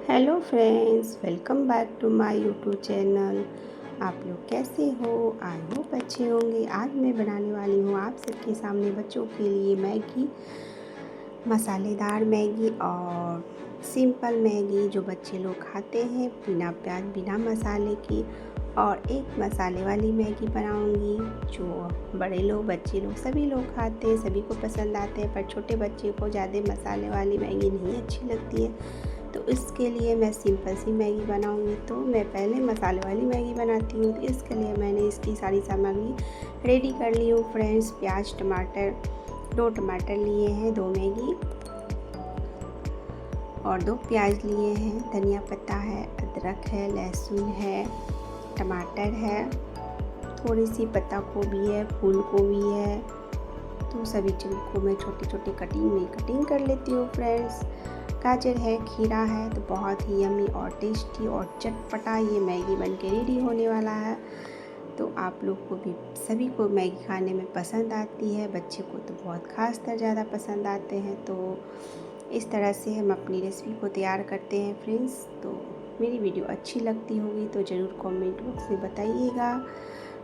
Hello friends, welcome back to my YouTube channel. आप लोग कैसे हो? आई होप अच्छे होंगे। आज मैं बनाने वाली हूँ आप सबके सामने बच्चों के लिए मैगी, मसालेदार मैगी और सिंपल मैगी जो बच्चे लोग खाते हैं बिना प्याज बिना मसाले की। और एक मसाले वाली मैगी बनाऊंगी जो बड़े लोग बच्चे लोग सभी लोग खाते हैं, सभी को पसंद आते हैं। पर छोटे बच्चे को ज़्यादा मसाले वाली मैगी नहीं अच्छी लगती है, तो इसके लिए मैं सिंपल सी मैगी बनाऊंगी। तो मैं पहले मसाले वाली मैगी बनाती हूँ, तो इसके लिए मैंने इसकी सारी सामग्री रेडी कर ली हूँ फ्रेंड्स। प्याज टमाटर, 2 टमाटर लिए हैं, 2 मैगी और 2 प्याज लिए हैं, धनिया पत्ता है, अदरक है, लहसुन है, टमाटर है, थोड़ी सी पत्ता गोभी है, फूल गोभी है। तो सभी चीज़ को मैं छोटी छोटी कटिंग कर लेती हूँ फ्रेंड्स। गाजर है, खीरा है। तो बहुत ही यम्मी और टेस्टी और चटपटा ये मैगी बन के रेडी होने वाला है। तो आप लोग को भी सभी को मैगी खाने में पसंद आती है, बच्चे को तो बहुत खासकर ज़्यादा पसंद आते हैं। तो इस तरह से हम अपनी रेसिपी को तैयार करते हैं फ्रेंड्स। तो मेरी वीडियो अच्छी लगती होगी तो ज़रूर कमेंट बॉक्स में बताइएगा।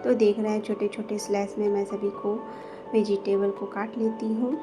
तो देख रहे हैं छोटे छोटे स्लाइस में मैं सभी को वेजिटेबल को काट लेती हूँ।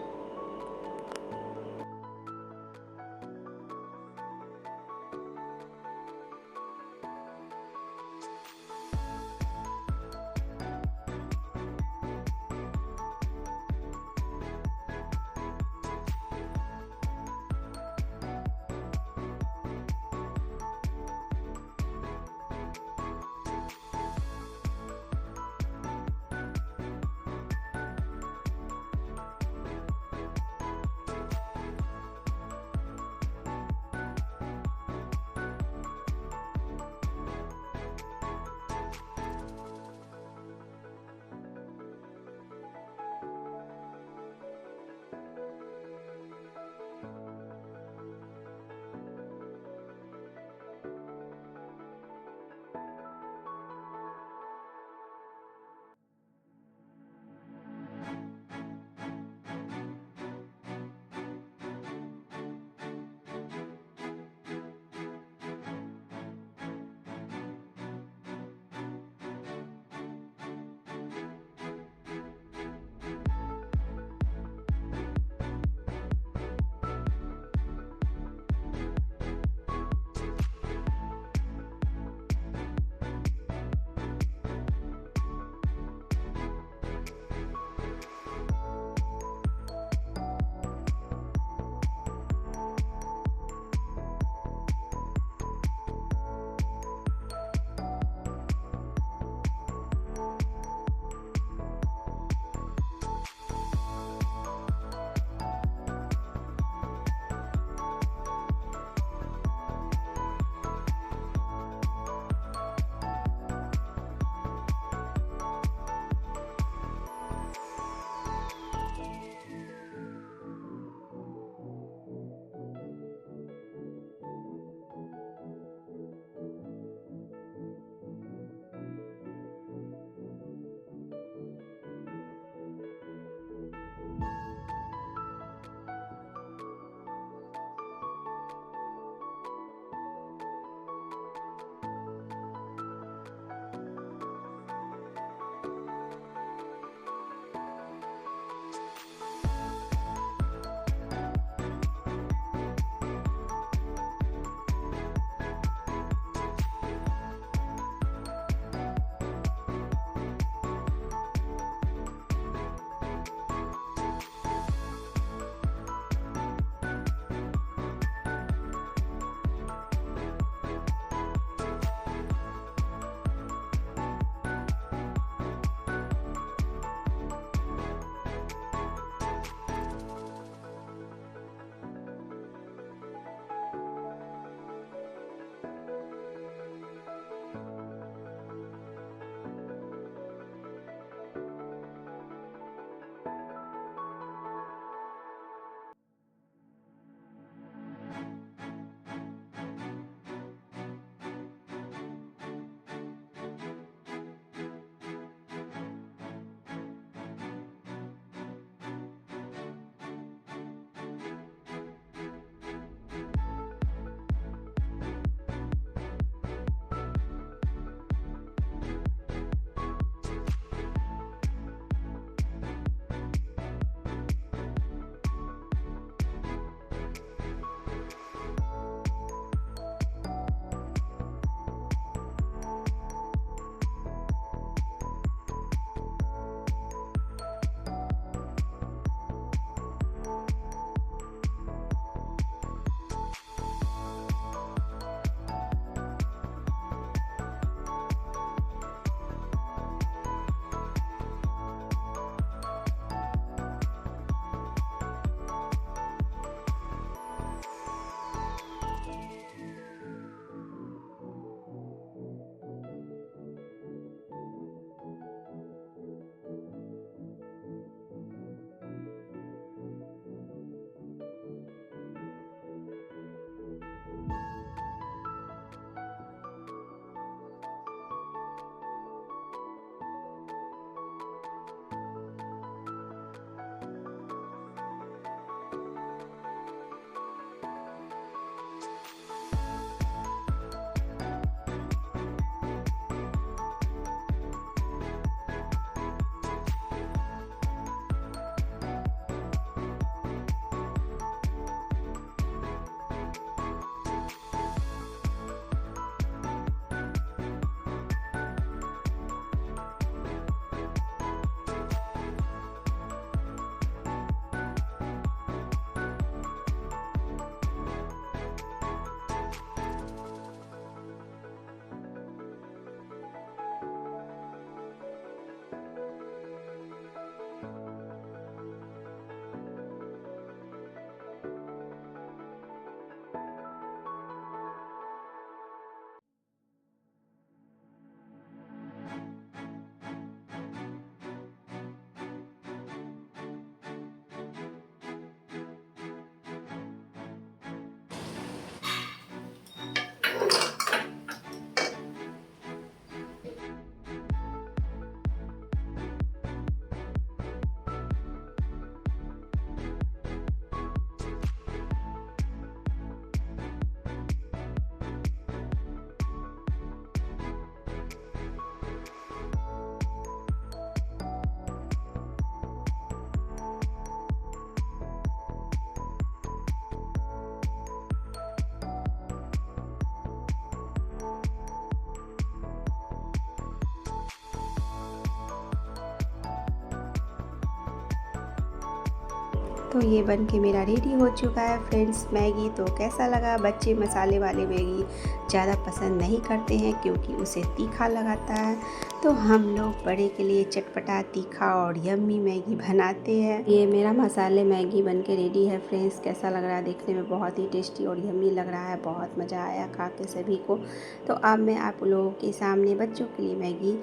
तो ये बन के मेरा रेडी हो चुका है फ्रेंड्स मैगी। तो कैसा लगा? बच्चे मसाले वाले मैगी ज़्यादा पसंद नहीं करते हैं क्योंकि उसे तीखा लगाता है, तो हम लोग बड़े के लिए चटपटा, तीखा और यम्मी मैगी बनाते हैं। ये मेरा मसाले मैगी बन के रेडी है फ्रेंड्स। कैसा लग रहा है? देखने में बहुत ही टेस्टी और यम्मी लग रहा है। बहुत मज़ा आया खा के सभी को। तो अब मैं आप लोगों के सामने बच्चों के लिए मैगी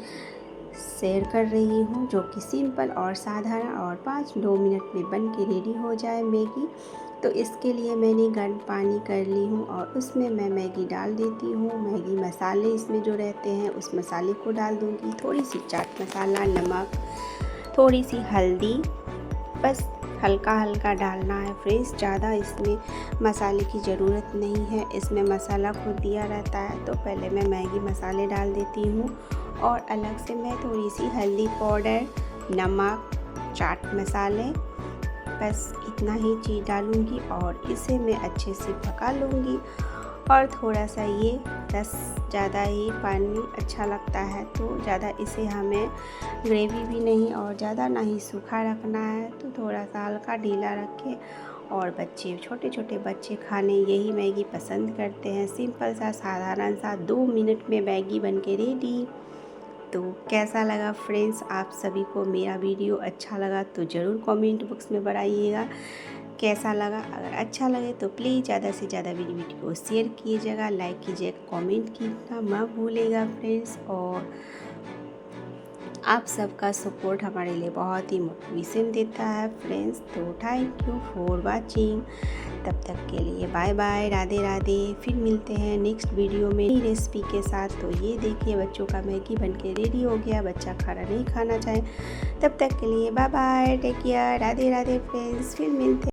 शेयर कर रही हूँ, जो कि सिंपल और साधारण और 5-2 मिनट में बन के रेडी हो जाए मैगी। तो इसके लिए मैंने गर्म पानी कर ली हूँ और उसमें मैं मैगी डाल देती हूँ। मैगी मसाले इसमें जो रहते हैं उस मसाले को डाल दूँगी। थोड़ी सी चाट मसाला, नमक, थोड़ी सी हल्दी, बस हल्का हल्का डालना है फ्रेंड्स। ज़्यादा इसमें मसाले की ज़रूरत नहीं है, इसमें मसाला खुद दिया रहता है। तो पहले मैं मैगी मसाले डाल देती हूँ और अलग से मैं थोड़ी सी हल्दी पाउडर, नमक, चाट मसाले, बस इतना ही चीज़ डालूँगी और इसे मैं अच्छे से पका लूँगी। और थोड़ा सा ये रस, ज़्यादा ही पानी अच्छा लगता है, तो ज़्यादा इसे हमें ग्रेवी भी नहीं और ज़्यादा ना ही सूखा रखना है। तो थोड़ा सा हल्का ढीला रखें। और बच्चे, छोटे छोटे बच्चे खाने यही मैगी पसंद करते हैं। सिंपल सा, साधारण सा 2 मिनट में मैगी बन के रेडी। तो कैसा लगा फ्रेंड्स? आप सभी को मेरा वीडियो अच्छा लगा तो ज़रूर कमेंट बॉक्स में बताइएगा कैसा लगा। अगर अच्छा लगे तो प्लीज़ ज़्यादा से ज़्यादा मेरी वीडियो को शेयर कीजिएगा, लाइक कीजिएगा, कमेंट कीजिएगा मत भूलिएगा फ्रेंड्स। और आप सबका सपोर्ट हमारे लिए बहुत ही मोटिवेशन देता है फ्रेंड्स। तो थैंक यू फॉर वाचिंग। तब तक के लिए बाय बाय, राधे राधे। फिर मिलते हैं नेक्स्ट वीडियो में नई रेसिपी के साथ। तो ये देखिए, बच्चों का मैगी बनके रेडी हो गया। बच्चा खाना नहीं खाना चाहे, तब तक के लिए bye bye, take care, Radhe Radhe friends. फिर मिलते हैं।